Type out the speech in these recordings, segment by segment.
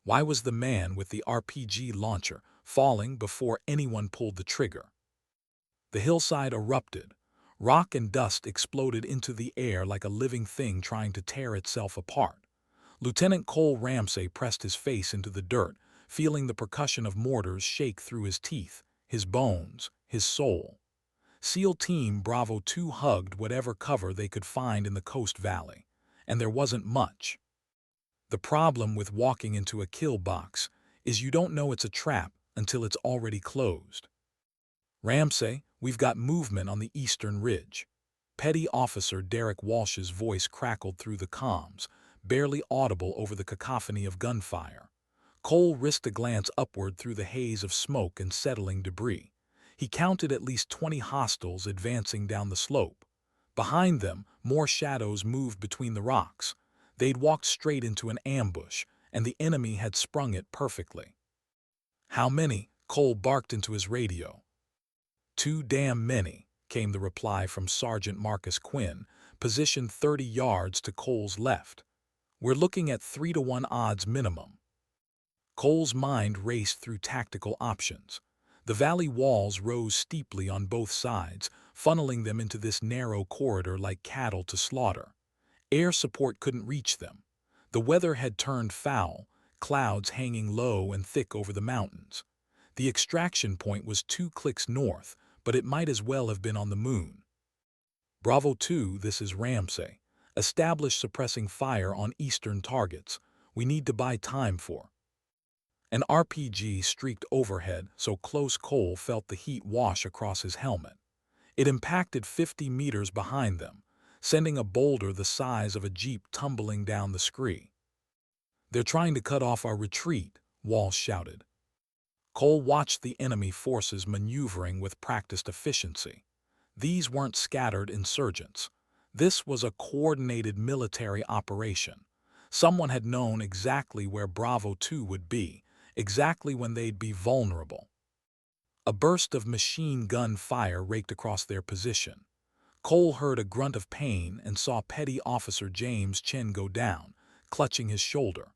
Why was the man with the RPG launcher falling before anyone pulled the trigger? The hillside erupted. Rock and dust exploded into the air like a living thing trying to tear itself apart. Lieutenant Cole Ramsay pressed his face into the dirt, feeling the percussion of mortars shake through his teeth, his bones, his soul. SEAL Team Bravo 2 hugged whatever cover they could find in the coast valley, and there wasn't much. The problem with walking into a kill box is you don't know it's a trap until it's already closed. Ramsay, we've got movement on the eastern ridge. Petty Officer Derek Walsh's voice crackled through the comms, barely audible over the cacophony of gunfire. Cole risked a glance upward through the haze of smoke and settling debris. He counted at least 20 hostiles advancing down the slope. Behind them, more shadows moved between the rocks. They'd walked straight into an ambush, and the enemy had sprung it perfectly. "How many?" Cole barked into his radio. "Too damn many," came the reply from Sergeant Marcus Quinn, positioned 30 yards to Cole's left. "We're looking at 3-to-1 odds minimum." Cole's mind raced through tactical options. The valley walls rose steeply on both sides, funneling them into this narrow corridor like cattle to slaughter. Air support couldn't reach them. The weather had turned foul, clouds hanging low and thick over the mountains. The extraction point was 2 clicks north, but it might as well have been on the moon. "Bravo 2, this is Ramsay. Establish suppressing fire on eastern targets. We need to buy time for." An RPG streaked overhead so close Cole felt the heat wash across his helmet. It impacted 50 meters behind them, sending a boulder the size of a jeep tumbling down the scree. "They're trying to cut off our retreat," Walsh shouted. Cole watched the enemy forces maneuvering with practiced efficiency. These weren't scattered insurgents. This was a coordinated military operation. Someone had known exactly where Bravo 2 would be, exactly when they'd be vulnerable. A burst of machine gun fire raked across their position. Cole heard a grunt of pain and saw Petty Officer James Chen go down, clutching his shoulder.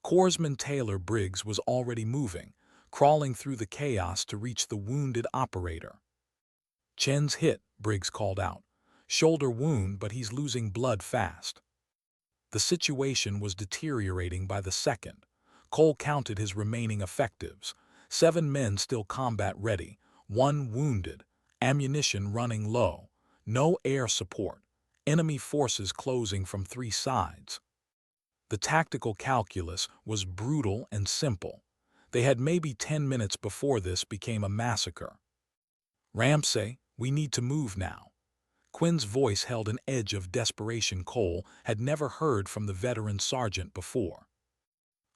Corpsman Taylor Briggs was already moving, crawling through the chaos to reach the wounded operator. "Chen's hit," Briggs called out. "Shoulder wound, but he's losing blood fast." The situation was deteriorating by the second. Cole counted his remaining effectives. 7 men still combat-ready, 1 wounded, ammunition running low, no air support, enemy forces closing from 3 sides. The tactical calculus was brutal and simple. They had maybe 10 minutes before this became a massacre. "Ramsay, we need to move now." Quinn's voice held an edge of desperation Cole had never heard from the veteran sergeant before.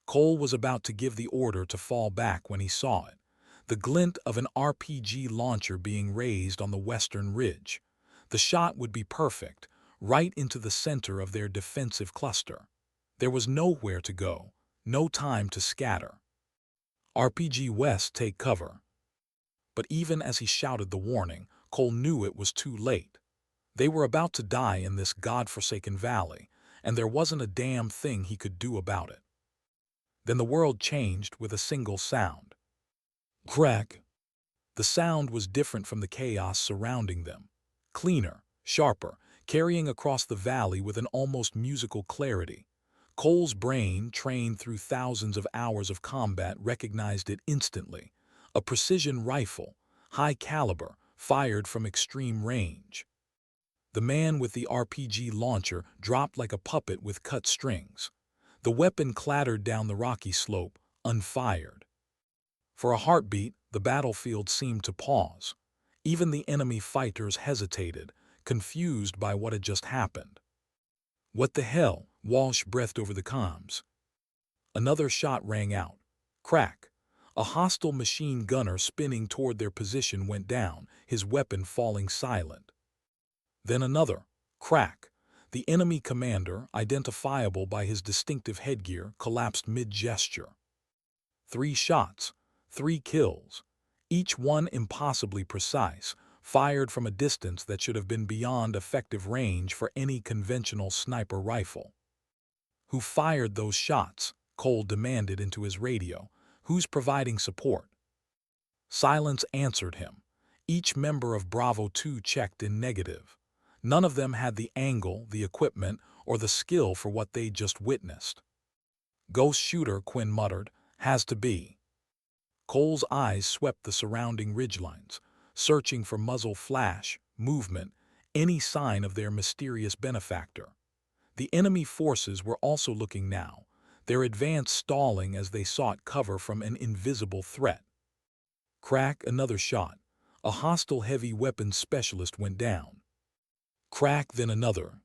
Cole was about to give the order to fall back when he saw it. The glint of an RPG launcher being raised on the western ridge. The shot would be perfect, right into the center of their defensive cluster. There was nowhere to go, no time to scatter. "RPG West, take cover." But even as he shouted the warning, Cole knew it was too late. They were about to die in this godforsaken valley, and there wasn't a damn thing he could do about it. Then the world changed with a single sound. Crack! The sound was different from the chaos surrounding them. Cleaner, sharper, carrying across the valley with an almost musical clarity. Cole's brain, trained through thousands of hours of combat, recognized it instantly. A precision rifle, high caliber, fired from extreme range. The man with the RPG launcher dropped like a puppet with cut strings. The weapon clattered down the rocky slope, unfired. For a heartbeat, the battlefield seemed to pause. Even the enemy fighters hesitated, confused by what had just happened. "What the hell?" Walsh breathed over the comms. Another shot rang out. Crack! A hostile machine gunner spinning toward their position went down, his weapon falling silent. Then another. Crack! The enemy commander, identifiable by his distinctive headgear, collapsed mid-gesture. 3 shots, 3 kills, each one impossibly precise, fired from a distance that should have been beyond effective range for any conventional sniper rifle. Who fired those shots? Cole demanded into his radio. "Who's providing support?" Silence answered him. Each member of Bravo 2 checked in negative. None of them had the angle, the equipment, or the skill for what they'd just witnessed. "Ghost shooter," Quinn muttered. "Has to be." Cole's eyes swept the surrounding ridgelines, searching for muzzle flash, movement, any sign of their mysterious benefactor. The enemy forces were also looking now, their advance stalling as they sought cover from an invisible threat. Crack, another shot. A hostile heavy weapons specialist went down. Crack, then another.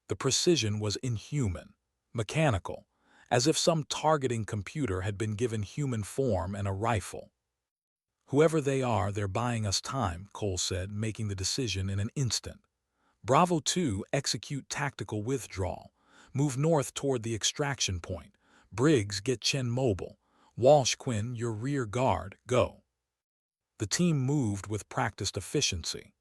The precision was inhuman, mechanical, as if some targeting computer had been given human form and a rifle. "Whoever they are, they're buying us time," Cole said, making the decision in an instant. "Bravo 2, execute tactical withdrawal. Move north toward the extraction point. Briggs, get Chen mobile. Walsh, Quinn, your rear guard, go." The team moved with practiced efficiency.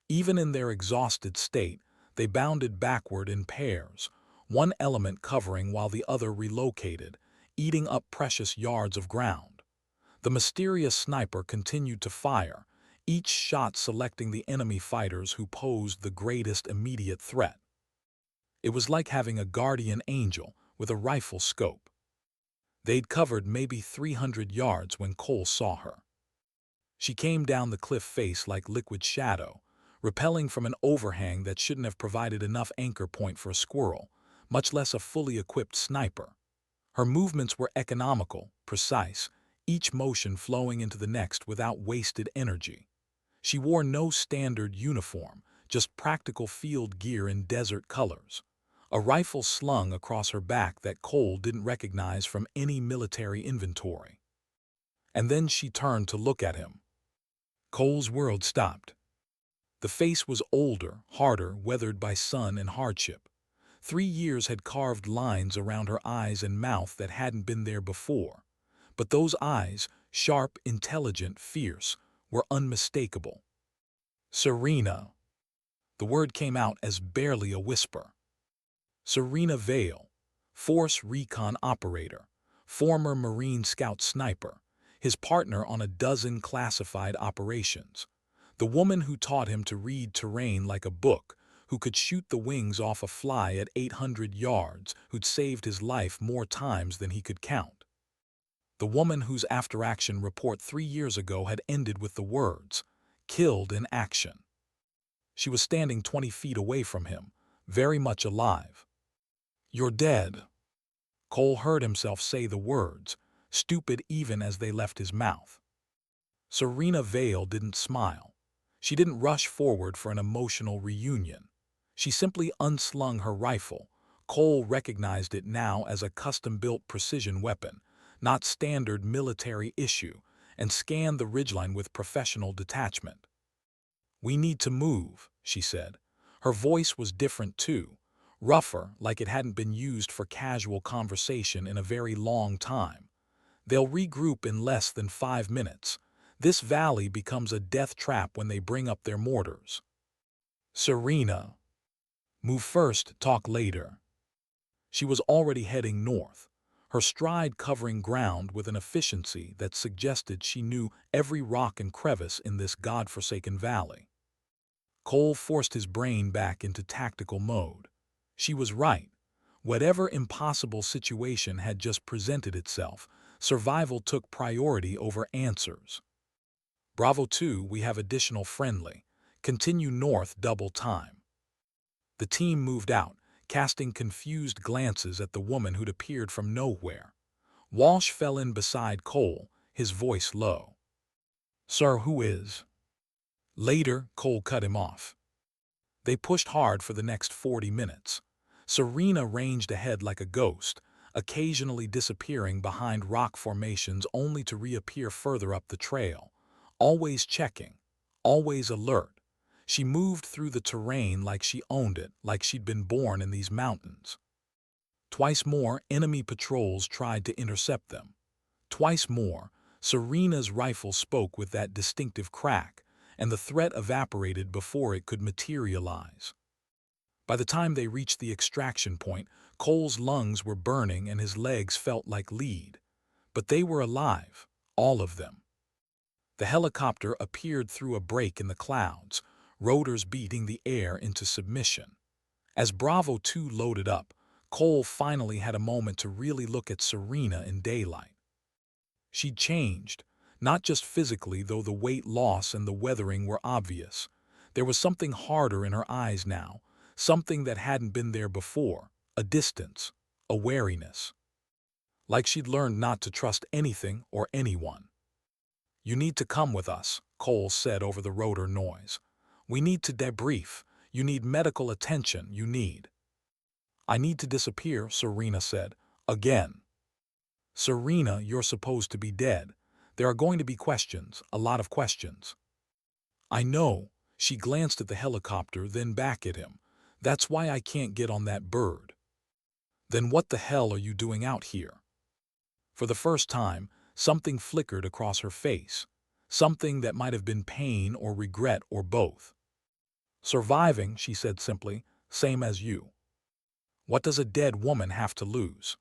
Even in their exhausted state, they bounded backward in pairs, one element covering while the other relocated, eating up precious yards of ground. The mysterious sniper continued to fire, each shot selecting the enemy fighters who posed the greatest immediate threat. It was like having a guardian angel with a rifle scope. They'd covered maybe 300 yards when Cole saw her. She came down the cliff face like liquid shadow, repelling from an overhang that shouldn't have provided enough anchor point for a squirrel, much less a fully equipped sniper. Her movements were economical, precise, each motion flowing into the next without wasted energy. She wore no standard uniform, just practical field gear in desert colors. A rifle slung across her back that Cole didn't recognize from any military inventory. And then she turned to look at him. Cole's world stopped. The face was older, harder, weathered by sun and hardship. 3 years had carved lines around her eyes and mouth that hadn't been there before. But those eyes, sharp, intelligent, fierce, were unmistakable. "Serena." The word came out as barely a whisper. Serena Vale, Force Recon Operator, former Marine Scout sniper, his partner on a dozen classified operations. The woman who taught him to read terrain like a book, who could shoot the wings off a fly at 800 yards, who'd saved his life more times than he could count. The woman whose after-action report 3 years ago had ended with the words, "Killed in action." She was standing 20 feet away from him, very much alive. "You're dead." Cole heard himself say the words, stupid even as they left his mouth. Serena Vale didn't smile. She didn't rush forward for an emotional reunion. She simply unslung her rifle. Cole recognized it now as a custom-built precision weapon, not standard military issue, and scanned the ridgeline with professional detachment. "We need to move," she said. Her voice was different too, rougher, like it hadn't been used for casual conversation in a very long time. "They'll regroup in less than 5 minutes. This valley becomes a death trap when they bring up their mortars." "Serena, move first, talk later." She was already heading north, her stride covering ground with an efficiency that suggested she knew every rock and crevice in this godforsaken valley. Cole forced his brain back into tactical mode. She was right. Whatever impossible situation had just presented itself, survival took priority over answers. "Bravo 2, we have additional friendly. Continue north double time." The team moved out, casting confused glances at the woman who'd appeared from nowhere. Walsh fell in beside Cole, his voice low. "Sir, who is?" "Later," Cole cut him off. They pushed hard for the next 40 minutes. Serena ranged ahead like a ghost, occasionally disappearing behind rock formations only to reappear further up the trail. Always checking, always alert. She moved through the terrain like she owned it, like she'd been born in these mountains. Twice more, enemy patrols tried to intercept them. Twice more, Serena's rifle spoke with that distinctive crack, and the threat evaporated before it could materialize. By the time they reached the extraction point, Cole's lungs were burning and his legs felt like lead. But they were alive, all of them. The helicopter appeared through a break in the clouds, rotors beating the air into submission. As Bravo 2 loaded up, Cole finally had a moment to really look at Serena in daylight. She'd changed, not just physically, though the weight loss and the weathering were obvious. There was something harder in her eyes now, something that hadn't been there before, a distance, a wariness. Like she'd learned not to trust anything or anyone. "You need to come with us," Cole said over the rotor noise. "We need to debrief. You need medical attention, you need." "I need to disappear," Serena said. "Again." "Serena, you're supposed to be dead. There are going to be questions, a lot of questions." "I know." She glanced at the helicopter, then back at him. "That's why I can't get on that bird." "Then what the hell are you doing out here?" For the first time, something flickered across her face. Something that might have been pain or regret or both. "Surviving," she said simply, "same as you." "What does a dead woman have to lose?"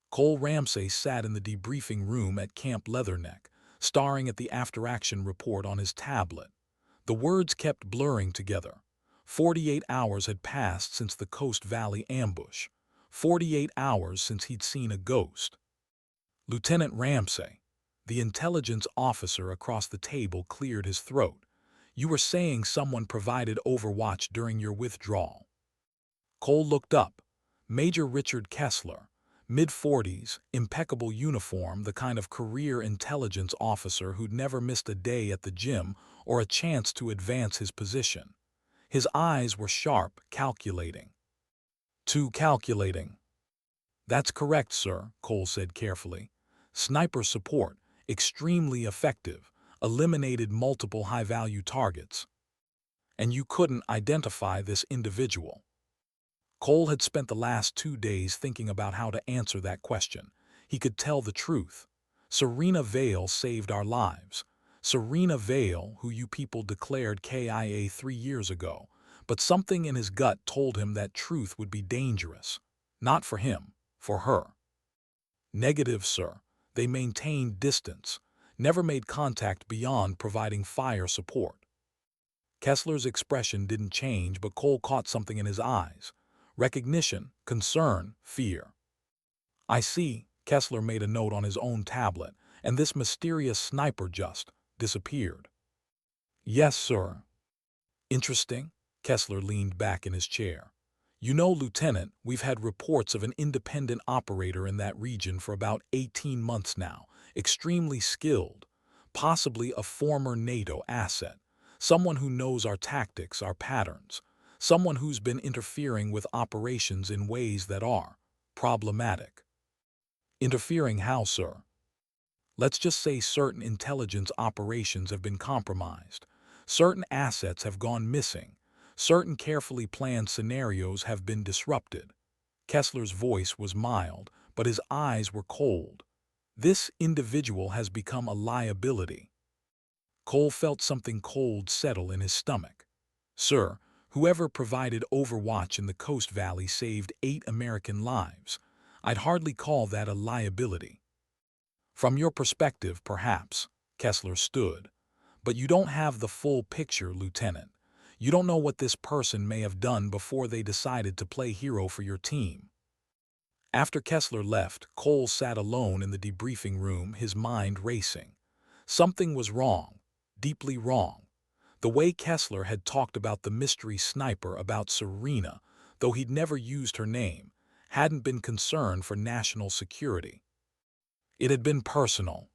Cole Ramsey sat in the debriefing room at Camp Leatherneck, staring at the after-action report on his tablet. The words kept blurring together. 48 hours had passed since the Coast Valley ambush. 48 hours since he'd seen a ghost. "Lieutenant Ramsey," the intelligence officer across the table cleared his throat. "You were saying someone provided overwatch during your withdrawal." Cole looked up. Major Richard Kessler, mid-40s, impeccable uniform, the kind of career intelligence officer who'd never missed a day at the gym or a chance to advance his position. His eyes were sharp, calculating. "Too calculating." "That's correct, sir," Cole said carefully. "Sniper support, extremely effective, eliminated multiple high-value targets." "And you couldn't identify this individual?" Cole had spent the last 2 days thinking about how to answer that question. He could tell the truth. "Serena Vale saved our lives. Serena Vale, who you people declared KIA 3 years ago." But something in his gut told him that truth would be dangerous. Not for him, for her. "Negative, sir. They maintained distance, never made contact beyond providing fire support." Kessler's expression didn't change, but Cole caught something in his eyes. Recognition, concern, fear. "I see," Kessler made a note on his own tablet, "and this mysterious sniper just disappeared." "Yes, sir." "Interesting." Kessler leaned back in his chair. "You know, Lieutenant, we've had reports of an independent operator in that region for about 18 months now, extremely skilled, possibly a former NATO asset, someone who knows our tactics, our patterns, someone who's been interfering with operations in ways that are problematic." "Interfering how, sir?" "Let's just say certain intelligence operations have been compromised. Certain assets have gone missing. Certain carefully planned scenarios have been disrupted." Kessler's voice was mild, but his eyes were cold. "This individual has become a liability." Cole felt something cold settle in his stomach. "Sir, whoever provided overwatch in the Coast Valley saved 8 American lives. I'd hardly call that a liability." "From your perspective, perhaps," Kessler stood. "But you don't have the full picture, Lieutenant. You don't know what this person may have done before they decided to play hero for your team." After Kessler left, Cole sat alone in the debriefing room, his mind racing. Something was wrong, deeply wrong. The way Kessler had talked about the mystery sniper, about Serena, though he'd never used her name, hadn't been concerned for national security. It had been personal.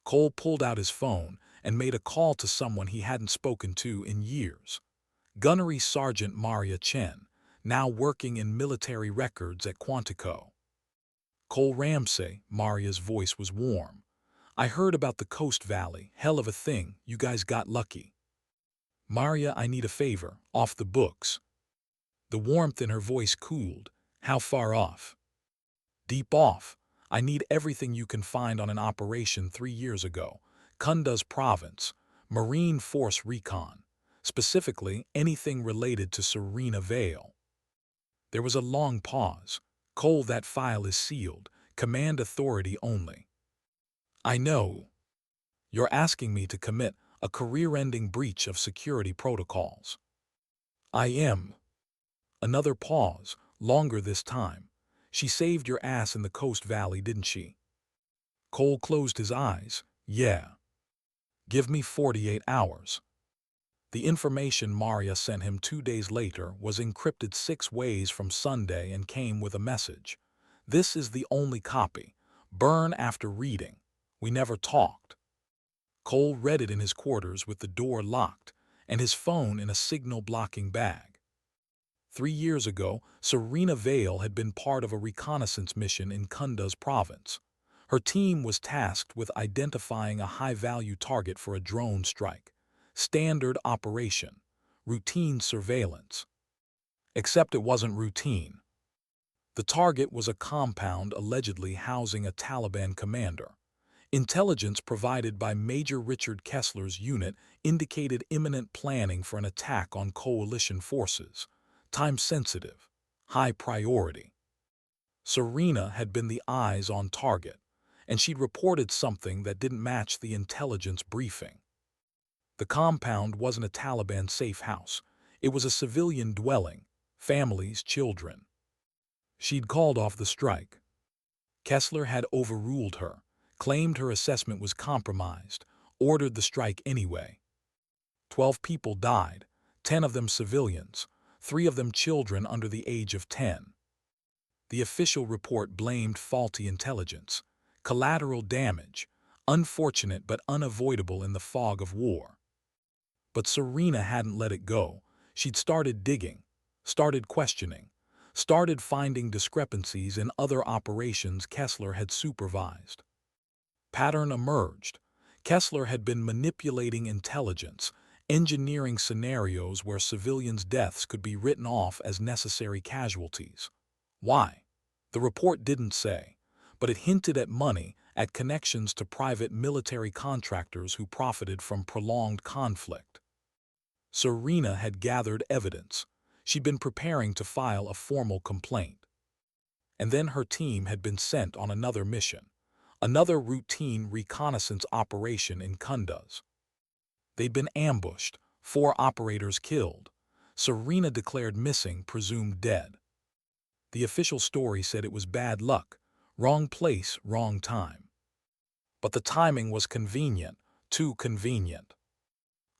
Cole pulled out his phone and made a call to someone he hadn't spoken to in years. Gunnery Sergeant Maria Chen, now working in military records at Quantico. "Cole Ramsey," Maria's voice was warm. "I heard about the Coast Valley, hell of a thing, you guys got lucky." "Maria, I need a favor, off the books." The warmth in her voice cooled. "How far off?" "Deep off. I need everything you can find on an operation 3 years ago. Kunduz Province. Marine Force Recon. specifically anything related to Serena Vale. There was a long pause. Cole, that file is sealed. Command authority only. I know. You're asking me to commit a career-ending breach of security protocols. I am. Another pause, longer this time. She saved your ass in the Coast Valley, didn't she? Cole closed his eyes. Yeah. Give me 48 hours. The information Maria sent him 2 days later was encrypted 6 ways from Sunday and came with a message. This is the only copy. Burn after reading. We never talked. Cole read it in his quarters with the door locked and his phone in a signal-blocking bag. 3 years ago, Serena Vale had been part of a reconnaissance mission in Kunduz province. Her team was tasked with identifying a high-value target for a drone strike. Standard operation. Routine surveillance. Except it wasn't routine. The target was a compound allegedly housing a Taliban commander. Intelligence provided by Major Richard Kessler's unit indicated imminent planning for an attack on coalition forces. Time-sensitive. High priority. Serena had been the eyes on target, and she'd reported something that didn't match the intelligence briefing. The compound wasn't a Taliban safe house. It was a civilian dwelling, families, children. She'd called off the strike. Kessler had overruled her, claimed her assessment was compromised, ordered the strike anyway. 12 people died, 10 of them civilians, 3 of them children under the age of 10. The official report blamed faulty intelligence, collateral damage, unfortunate but unavoidable in the fog of war. But Serena hadn't let it go. She'd started digging, started questioning, started finding discrepancies in other operations Kessler had supervised. Pattern emerged. Kessler had been manipulating intelligence, engineering scenarios where civilians' deaths could be written off as necessary casualties. Why? The report didn't say, but it hinted at money, at connections to private military contractors who profited from prolonged conflict. Serena had gathered evidence. She'd been preparing to file a formal complaint. And then her team had been sent on another mission, another routine reconnaissance operation in Kunduz. They'd been ambushed, 4 operators killed. Serena declared missing, presumed dead. The official story said it was bad luck, wrong place, wrong time. But the timing was convenient, too convenient.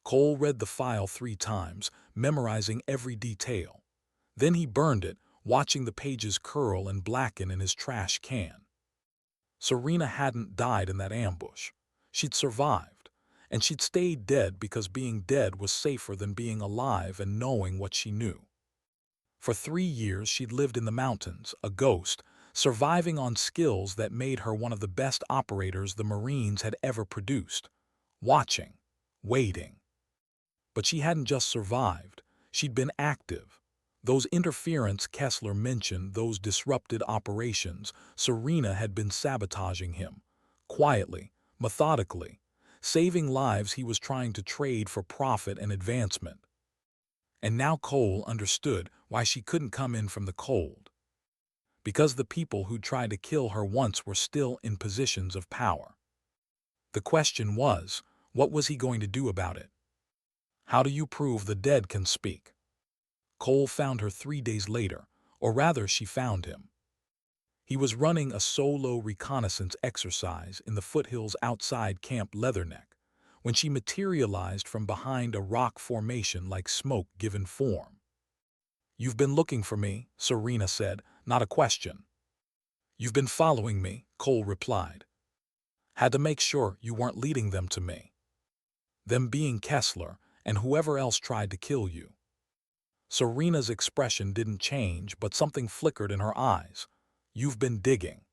Cole read the file 3 times, memorizing every detail. Then he burned it, watching the pages curl and blacken in his trash can. Serena hadn't died in that ambush. She'd survived, and she'd stayed dead because being dead was safer than being alive and knowing what she knew. For 3 years she'd lived in the mountains, a ghost, surviving on skills that made her one of the best operators the Marines had ever produced. Watching, waiting. But she hadn't just survived, she'd been active. Those interference Kessler mentioned, those disrupted operations, Serena had been sabotaging him. Quietly, methodically, saving lives he was trying to trade for profit and advancement. And now Cole understood why she couldn't come in from the cold. Because the people who'd tried to kill her once were still in positions of power. The question was, what was he going to do about it? How do you prove the dead can speak? Cole found her 3 days later, or rather she found him. He was running a solo reconnaissance exercise in the foothills outside Camp Leatherneck when she materialized from behind a rock formation like smoke given form. "You've been looking for me," Serena said, not a question. "You've been following me," Cole replied. "Had to make sure you weren't leading them to me. Them being Kessler and whoever else tried to kill you." Serena's expression didn't change, but something flickered in her eyes. "You've been digging."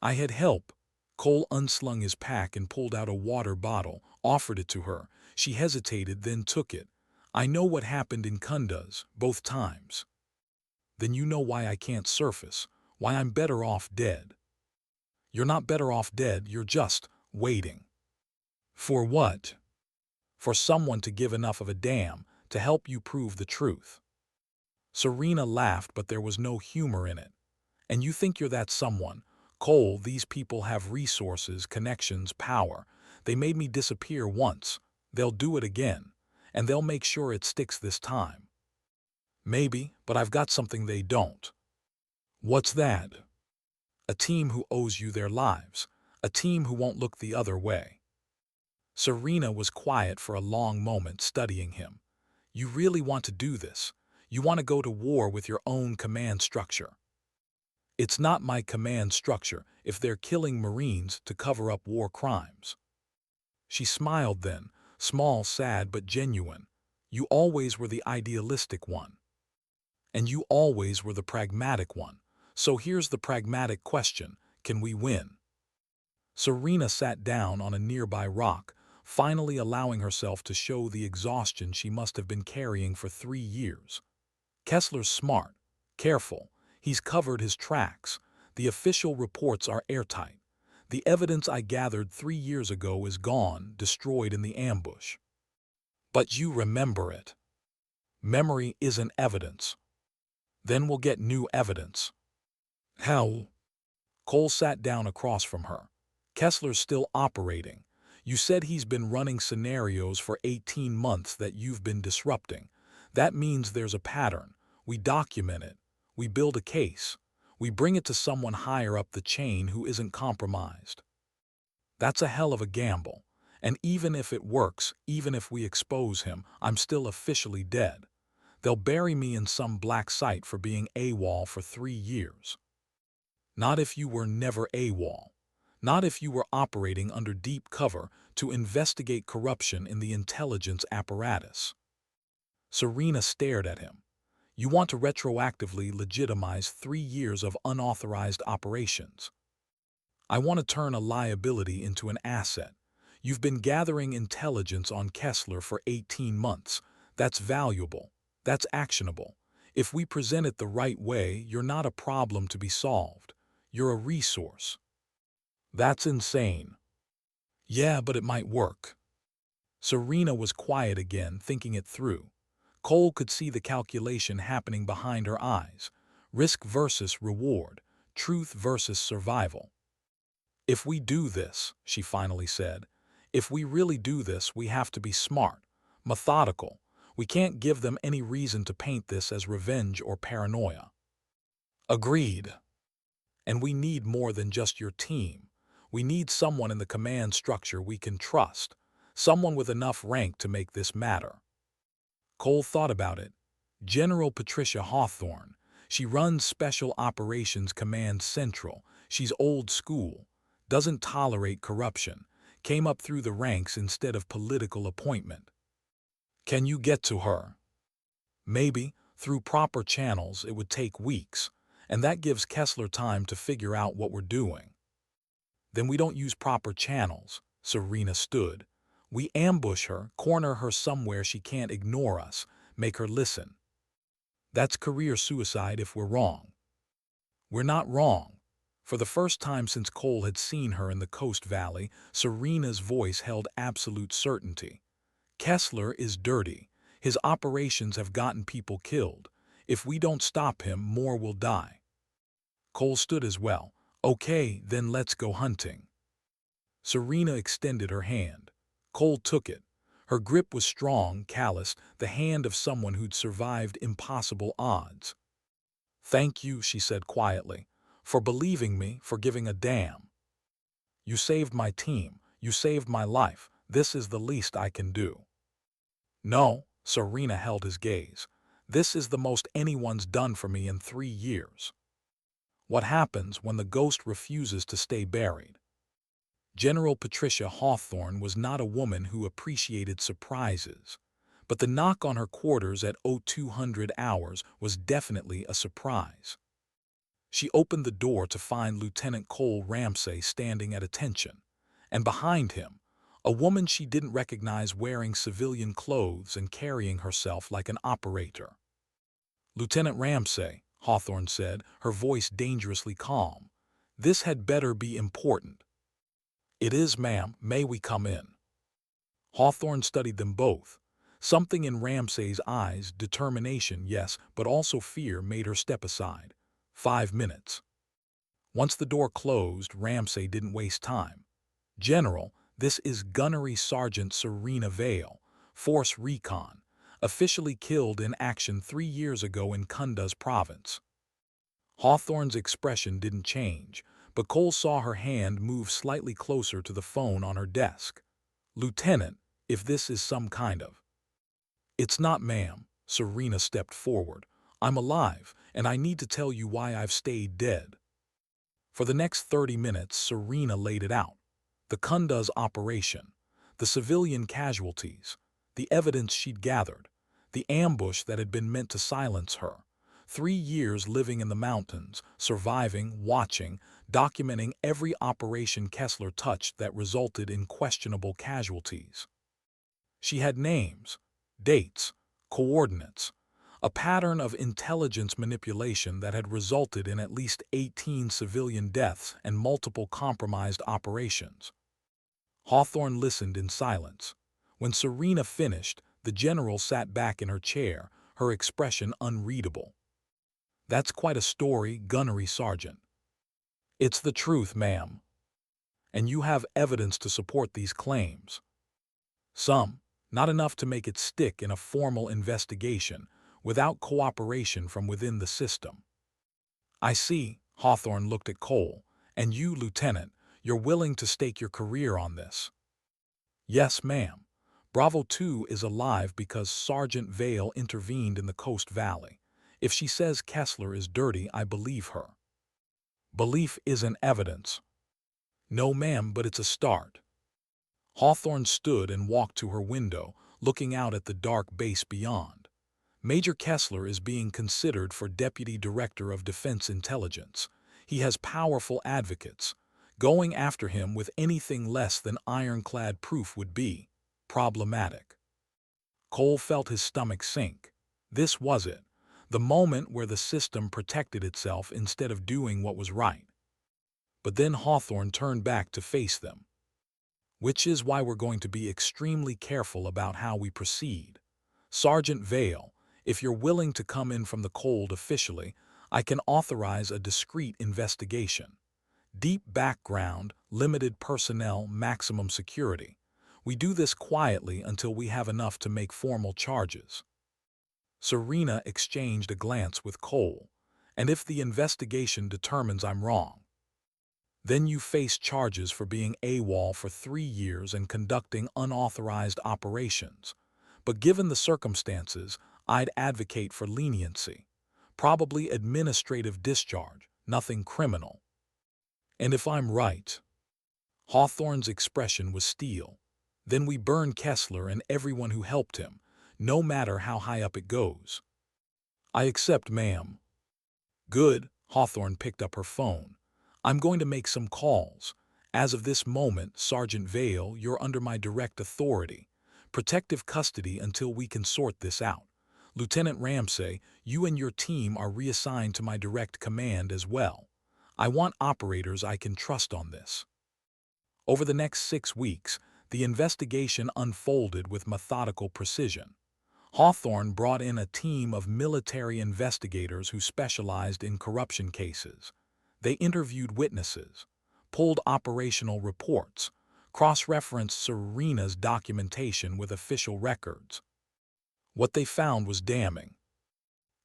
"I had help." Cole unslung his pack and pulled out a water bottle, offered it to her. She hesitated, then took it. "I know what happened in Kunduz, both times." "Then you know why I can't surface, why I'm better off dead." "You're not better off dead, you're just waiting." "For what?" for someone to give enough of a damn to help you prove the truth. Serena laughed, but there was no humor in it. And you think you're that someone? Cole, these people have resources, connections, power. They made me disappear once. They'll do it again. And they'll make sure it sticks this time. Maybe, but I've got something they don't. What's that? A team who owes you their lives. A team who won't look the other way. Serena was quiet for a long moment, studying him. You really want to do this? You want to go to war with your own command structure? It's not my command structure if they're killing Marines to cover up war crimes. She smiled then, small, sad, but genuine. You always were the idealistic one. And you always were the pragmatic one. So here's the pragmatic question: can we win? Serena sat down on a nearby rock, finally allowing herself to show the exhaustion she must have been carrying for 3 years. Kessler's smart, careful. He's covered his tracks. The official reports are airtight. The evidence I gathered 3 years ago is gone, destroyed in the ambush. But you remember it. Memory isn't evidence. Then we'll get new evidence. How? Cole sat down across from her. Kessler's still operating. You said he's been running scenarios for 18 months that you've been disrupting. That means there's a pattern. We document it. We build a case. We bring it to someone higher up the chain who isn't compromised. That's a hell of a gamble. And even if it works, even if we expose him, I'm still officially dead. They'll bury me in some black site for being AWOL for 3 years. Not if you were never AWOL. Not if you were operating under deep cover to investigate corruption in the intelligence apparatus. Serena stared at him. You want to retroactively legitimize 3 years of unauthorized operations. I want to turn a liability into an asset. You've been gathering intelligence on Kessler for 18 months. That's valuable. That's actionable. If we present it the right way, you're not a problem to be solved. You're a resource. That's insane. Yeah, but it might work. Serena was quiet again, thinking it through. Cole could see the calculation happening behind her eyes. Risk versus reward. Truth versus survival. If we do this, she finally said, if we really do this, we have to be smart, methodical. We can't give them any reason to paint this as revenge or paranoia. Agreed. And we need more than just your team. We need someone in the command structure we can trust, someone with enough rank to make this matter. Cole thought about it. General Patricia Hawthorne. She runs Special Operations Command Central. She's old school, doesn't tolerate corruption, came up through the ranks instead of political appointment. Can you get to her? Maybe, through proper channels. It would take weeks, and that gives Kessler time to figure out what we're doing. Then we don't use proper channels. Serena stood. We ambush her, corner her somewhere she can't ignore us, make her listen. That's career suicide if we're wrong. We're not wrong. For the first time since Cole had seen her in the Coast Valley, Serena's voice held absolute certainty. Kessler is dirty. His operations have gotten people killed. If we don't stop him, more will die. Cole stood as well. Okay, then let's go hunting. Serena extended her hand. Cole took it. Her grip was strong, calloused, the hand of someone who'd survived impossible odds. Thank you, she said quietly, for believing me, for giving a damn. You saved my team. You saved my life. This is the least I can do. No, Serena held his gaze. This is the most anyone's done for me in 3 years. What happens when the ghost refuses to stay buried? General Patricia Hawthorne was not a woman who appreciated surprises, but the knock on her quarters at 0200 hours was definitely a surprise. She opened the door to find Lieutenant Cole Ramsay standing at attention, and behind him, a woman she didn't recognize wearing civilian clothes and carrying herself like an operator. Lieutenant Ramsay, Hawthorne said, her voice dangerously calm. This had better be important. It is, ma'am. May we come in? Hawthorne studied them both. Something in Ramsay's eyes, determination, yes, but also fear, made her step aside. 5 minutes. Once the door closed, Ramsay didn't waste time. "General, this is Gunnery Sergeant Serena Vale, Force Recon, officially killed in action 3 years ago in Kunduz province." Hawthorne's expression didn't change, but Cole saw her hand move slightly closer to the phone on her desk. "Lieutenant, if this is some kind of—" "It's not, ma'am." Serena stepped forward. "I'm alive, and I need to tell you why I've stayed dead." For the next 30 minutes, Serena laid it out. The Kunduz operation, the civilian casualties, the evidence she'd gathered, the ambush that had been meant to silence her. 3 years living in the mountains, surviving, watching, documenting every operation Kessler touched that resulted in questionable casualties. She had names, dates, coordinates, a pattern of intelligence manipulation that had resulted in at least 18 civilian deaths and multiple compromised operations. Hawthorne listened in silence. When Serena finished, the general sat back in her chair, her expression unreadable. "That's quite a story, Gunnery Sergeant." "It's the truth, ma'am. And you have evidence to support these claims." "Some, not enough to make it stick in a formal investigation, without cooperation from within the system." "I see." Hawthorne looked at Cole. "And you, Lieutenant, you're willing to stake your career on this?" "Yes, ma'am. Bravo 2 is alive because Sergeant Vale intervened in the Coast Valley. If she says Kessler is dirty, I believe her." "Belief isn't evidence." "No, ma'am, but it's a start." Hawthorne stood and walked to her window, looking out at the dark base beyond. "Major Kessler is being considered for Deputy Director of Defense Intelligence. He has powerful advocates. Going after him with anything less than ironclad proof would be problematic." Cole felt his stomach sink. This was it, the moment where the system protected itself instead of doing what was right. But then Hawthorne turned back to face them. "Which is why we're going to be extremely careful about how we proceed. Sergeant Vale, if you're willing to come in from the cold officially, I can authorize a discreet investigation. Deep background, limited personnel, maximum security. We do this quietly until we have enough to make formal charges." Serena exchanged a glance with Cole. "And if the investigation determines I'm wrong?" "Then you face charges for being AWOL for 3 years and conducting unauthorized operations. But given the circumstances, I'd advocate for leniency. Probably administrative discharge, nothing criminal." "And if I'm right?" Hawthorne's expression was steel. "Then we burn Kessler and everyone who helped him, no matter how high up it goes." "I accept, ma'am." "Good." Hawthorne picked up her phone. "I'm going to make some calls. As of this moment, Sergeant Vale, you're under my direct authority. Protective custody until we can sort this out. Lieutenant Ramsay, you and your team are reassigned to my direct command as well. I want operators I can trust on this." Over the next 6 weeks, the investigation unfolded with methodical precision. Hawthorne brought in a team of military investigators who specialized in corruption cases. They interviewed witnesses, pulled operational reports, cross-referenced Serena's documentation with official records. What they found was damning.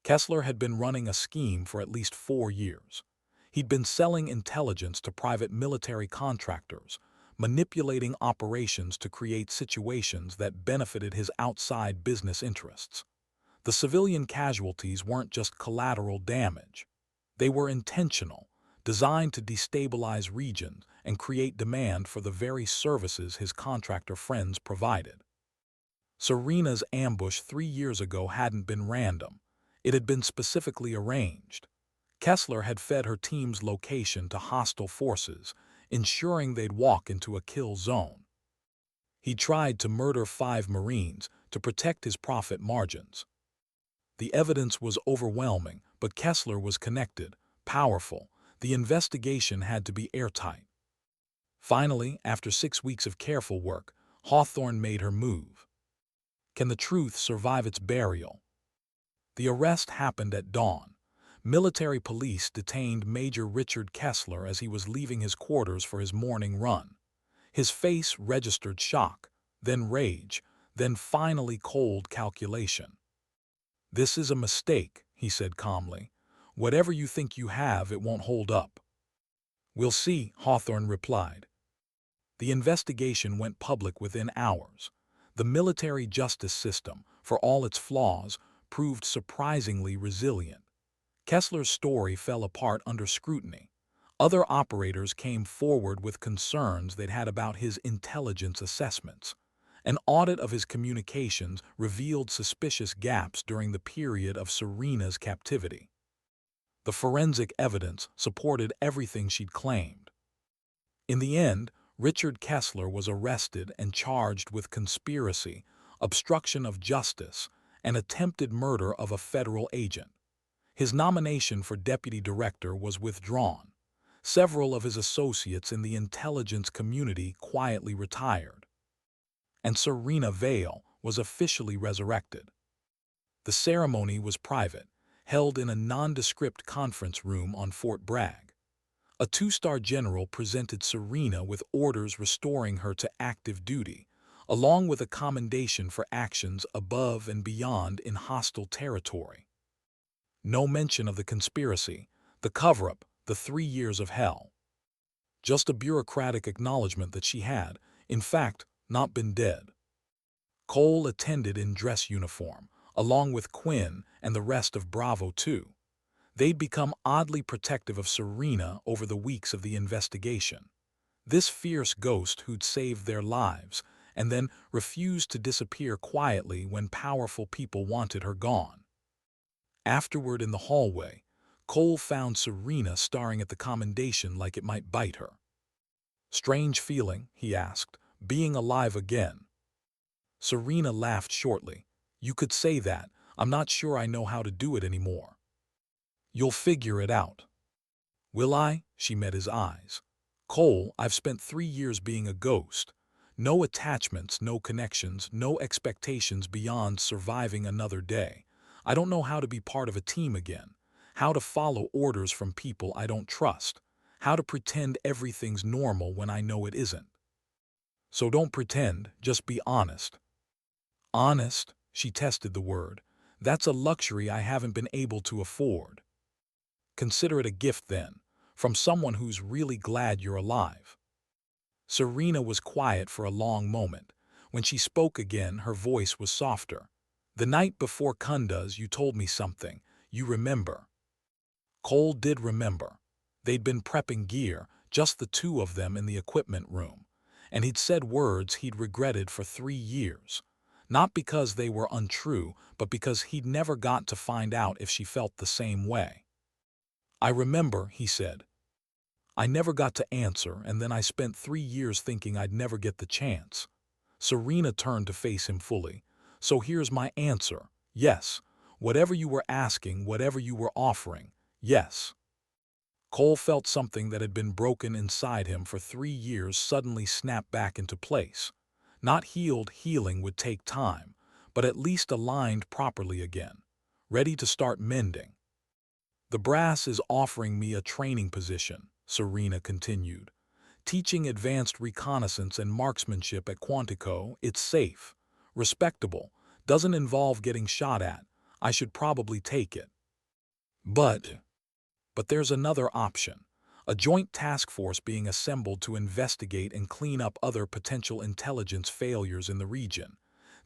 Kessler had been running a scheme for at least 4 years. He'd been selling intelligence to private military contractors, manipulating operations to create situations that benefited his outside business interests. The civilian casualties weren't just collateral damage. They were intentional, designed to destabilize regions and create demand for the very services his contractor friends provided. Serena's ambush 3 years ago hadn't been random. It had been specifically arranged. Kessler had fed her team's location to hostile forces, ensuring they'd walk into a kill zone. He tried to murder 5 Marines to protect his profit margins. The evidence was overwhelming, but Kessler was connected, powerful. The investigation had to be airtight. Finally, after 6 weeks of careful work, Hawthorne made her move. Can the truth survive its burial? The arrest happened at dawn. Military police detained Major Richard Kessler as he was leaving his quarters for his morning run. His face registered shock, then rage, then finally cold calculation. "This is a mistake," he said calmly. "Whatever you think you have, it won't hold up." "We'll see," Hawthorne replied. The investigation went public within hours. The military justice system, for all its flaws, proved surprisingly resilient. Kessler's story fell apart under scrutiny. Other operators came forward with concerns they'd had about his intelligence assessments. An audit of his communications revealed suspicious gaps during the period of Serena's captivity. The forensic evidence supported everything she'd claimed. In the end, Richard Kessler was arrested and charged with conspiracy, obstruction of justice, and attempted murder of a federal agent. His nomination for deputy director was withdrawn. Several of his associates in the intelligence community quietly retired. And Serena Vale was officially resurrected. The ceremony was private, held in a nondescript conference room on Fort Bragg. A two-star general presented Serena with orders restoring her to active duty, along with a commendation for actions above and beyond in hostile territory. No mention of the conspiracy, the cover-up, the 3 years of hell. Just a bureaucratic acknowledgement that she had, in fact, not been dead. Cole attended in dress uniform, along with Quinn and the rest of Bravo 2. They'd become oddly protective of Serena over the weeks of the investigation. This fierce ghost who'd saved their lives and then refused to disappear quietly when powerful people wanted her gone. Afterward in the hallway, Cole found Serena staring at the commendation like it might bite her. "Strange feeling," he asked, "being alive again." Serena laughed shortly. "You could say that. I'm not sure I know how to do it anymore." "You'll figure it out." "Will I?" She met his eyes. "Cole, I've spent 3 years being a ghost. No attachments, no connections, no expectations beyond surviving another day. I don't know how to be part of a team again, how to follow orders from people I don't trust, how to pretend everything's normal when I know it isn't." "So don't pretend, just be honest." "Honest?" She tested the word. "That's a luxury I haven't been able to afford." "Consider it a gift then, from someone who's really glad you're alive." Serena was quiet for a long moment. When she spoke again, her voice was softer. "The night before Kunda's, you told me something. You remember." Cole did remember. They'd been prepping gear, just the two of them in the equipment room, and he'd said words he'd regretted for 3 years. Not because they were untrue, but because he'd never got to find out if she felt the same way. "I remember," he said. "I never got to answer, and then I spent 3 years thinking I'd never get the chance." Serena turned to face him fully. "So here's my answer. Yes. Whatever you were asking, whatever you were offering, yes." Cole felt something that had been broken inside him for 3 years suddenly snap back into place. Not healed, healing would take time, but at least aligned properly again, ready to start mending. "The brass is offering me a training position," Serena continued. "Teaching advanced reconnaissance and marksmanship at Quantico. It's safe, respectable, doesn't involve getting shot at. I should probably take it. But there's another option. A joint task force being assembled to investigate and clean up other potential intelligence failures in the region.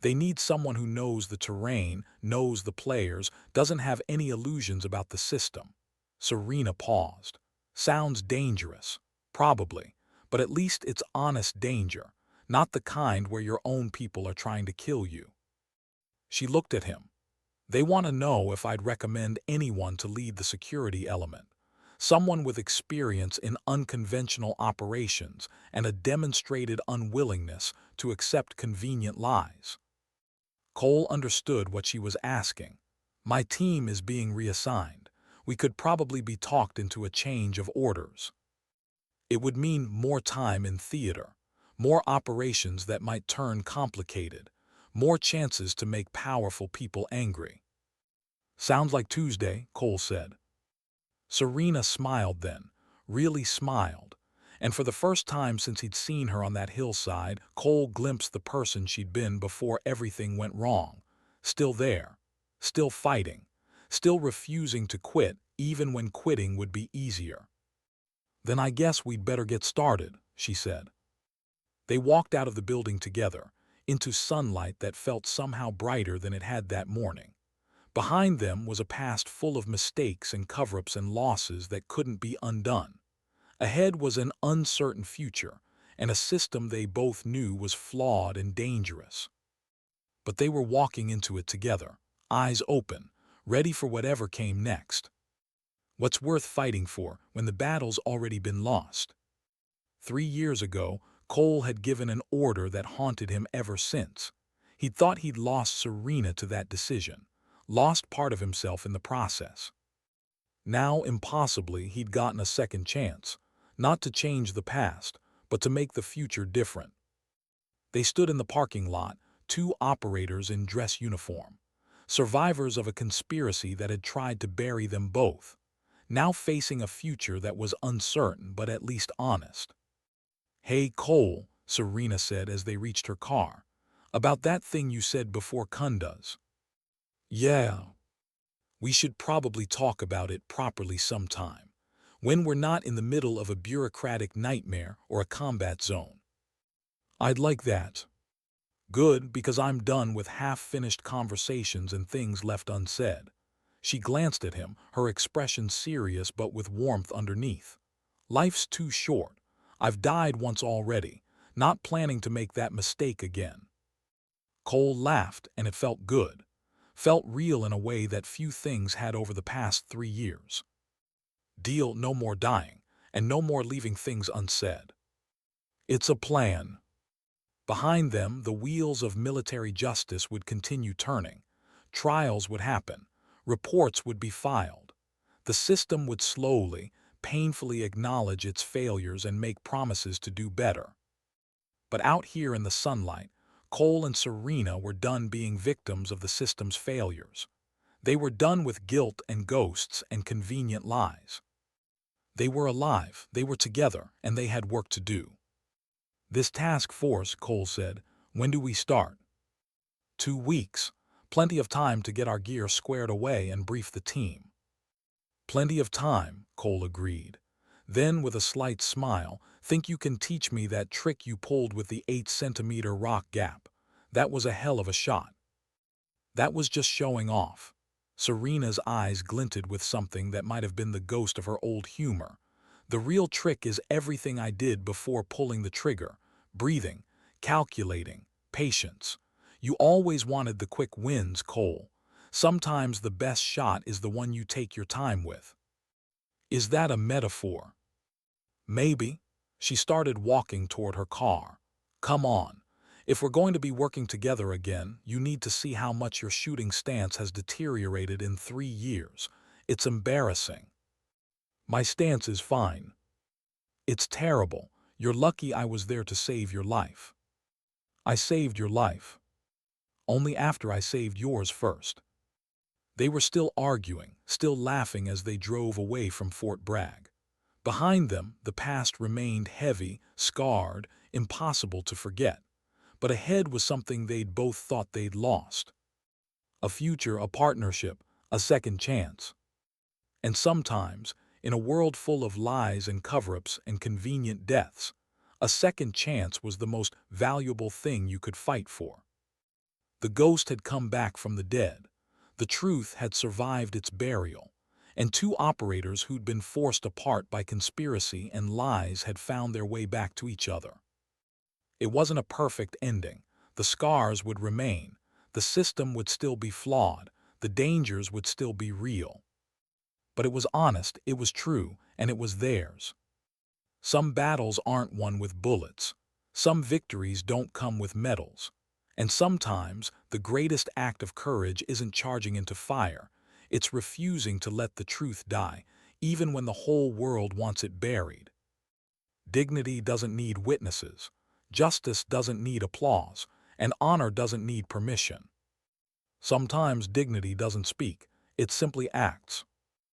They need someone who knows the terrain, knows the players, doesn't have any illusions about the system." Serena paused. "Sounds dangerous. Probably. But at least it's honest danger, not the kind where your own people are trying to kill you." She looked at him. "They want to know if I'd recommend anyone to lead the security element. Someone with experience in unconventional operations and a demonstrated unwillingness to accept convenient lies." Cole understood what she was asking. "My team is being reassigned. We could probably be talked into a change of orders. It would mean more time in theater, more operations that might turn complicated, more chances to make powerful people angry. "Sounds like Tuesday," Cole said. Serena smiled then, really smiled, and for the first time since he'd seen her on that hillside, Cole glimpsed the person she'd been before everything went wrong. Still there, still fighting, still refusing to quit even when quitting would be easier. "Then I guess we'd better get started," she said. They walked out of the building together, into sunlight that felt somehow brighter than it had that morning. Behind them was a past full of mistakes and cover-ups and losses that couldn't be undone. Ahead was an uncertain future, and a system they both knew was flawed and dangerous. But they were walking into it together, eyes open, ready for whatever came next. What's worth fighting for when the battle's already been lost? 3 years ago, Cole had given an order that haunted him ever since. He'd thought he'd lost Serena to that decision, lost part of himself in the process. Now, impossibly, he'd gotten a second chance, not to change the past, but to make the future different. They stood in the parking lot, two operators in dress uniform, survivors of a conspiracy that had tried to bury them both, now facing a future that was uncertain but at least honest. "Hey, Cole," Serena said as they reached her car. "About that thing you said before Kunda's." "Yeah. We should probably talk about it properly sometime, when we're not in the middle of a bureaucratic nightmare or a combat zone." "I'd like that." "Good, because I'm done with half-finished conversations and things left unsaid." She glanced at him, her expression serious but with warmth underneath. "Life's too short. I've died once already, not planning to make that mistake again." Cole laughed, and it felt good. Felt real in a way that few things had over the past 3 years. "Deal, no more dying, and no more leaving things unsaid." "It's a plan." Behind them, the wheels of military justice would continue turning. Trials would happen. Reports would be filed. The system would slowly, painfully acknowledge its failures and make promises to do better. But out here in the sunlight, Cole and Serena were done being victims of the system's failures. They were done with guilt and ghosts and convenient lies. They were alive, they were together, and they had work to do. "This task force," Cole said, "when do we start?" 2 weeks. Plenty of time to get our gear squared away and brief the team." "Plenty of time," Cole agreed. Then, with a slight smile, "Think you can teach me that trick you pulled with the 8-centimeter rock gap? That was a hell of a shot." "That was just showing off." Serena's eyes glinted with something that might have been the ghost of her old humor. "The real trick is everything I did before pulling the trigger. Breathing, calculating, patience. You always wanted the quick wins, Cole. Sometimes the best shot is the one you take your time with." "Is that a metaphor?" "Maybe." She started walking toward her car. "Come on. If we're going to be working together again, you need to see how much your shooting stance has deteriorated in 3 years. It's embarrassing." "My stance is fine." "It's terrible. You're lucky I was there to save your life." "I saved your life." "Only after I saved yours first." They were still arguing, still laughing as they drove away from Fort Bragg. Behind them, the past remained heavy, scarred, impossible to forget. But ahead was something they'd both thought they'd lost. A future, a partnership, a second chance. And sometimes, in a world full of lies and cover-ups and convenient deaths, a second chance was the most valuable thing you could fight for. The ghost had come back from the dead. The truth had survived its burial. And two operators who'd been forced apart by conspiracy and lies had found their way back to each other. It wasn't a perfect ending. The scars would remain. The system would still be flawed. The dangers would still be real. But it was honest, it was true, and it was theirs. Some battles aren't won with bullets. Some victories don't come with medals. And sometimes, the greatest act of courage isn't charging into fire. It's refusing to let the truth die, even when the whole world wants it buried. Dignity doesn't need witnesses. Justice doesn't need applause, and honor doesn't need permission. Sometimes dignity doesn't speak, it simply acts.